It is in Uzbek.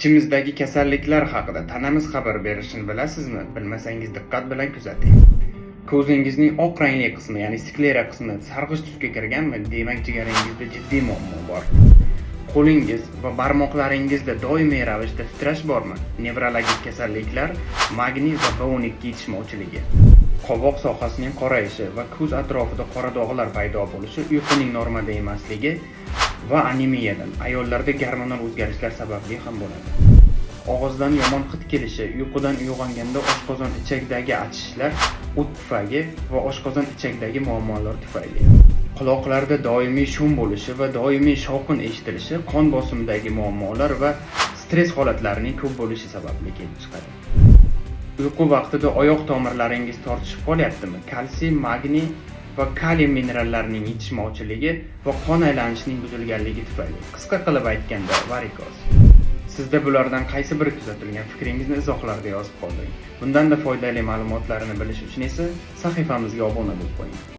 Ichimizdagi kasalliklar haqida tanamiz xabar berishini bilasizmi? Bilmasangiz diqqat bilan kuzating. Ko'zingizning oq rangli qismi, ya'ni sklera qismi sarg'ish tusga kirganmi? Demak, jigaringizda jiddiy muammo bor. Qo'lingiz va barmoqlaringizda doimiy ravishda titrash bormi? Nevrologik kasalliklar, magniy va B12 yetishmovchiligi, qovoq sohasining qorayishi va ko'z atrofida qora dog'lar paydo bo'lishi, uyquning normada emasligi va anemiyadan, ayollarda gormonal o'zgarishlar sababli ham bo'ladi. Og'izdan yomon hid kelishi, uyqudan uyg'onganda oshqozon ichagidagi achishishlar o't tufayli va oshqozon ichagidagi muammolar tufayli. Quloqlarda doimiy shum bo'lishi va doimiy shovqin eshitilishi qon bosimidagi muammolar va stress holatlarining ko'p bo'lishi sababli kelib chiqadi. Uyqu vaqtida oyoq tomirlaringiz tortishib qolyaptimi? Kalsiy, magniy va kaliy minerallarining yetishmovchiligi va qon aylanishining buzilganligi tufayli. Qisqa qilib aytganda, varikoz. Sizda bulardan qaysi biri kuzatilgan? Fikringizni izohlarda yozib qoldiring. Bundan da foydali ma'lumotlarni bilish uchun esa sahifamizga obuna bo'lib qo'ying.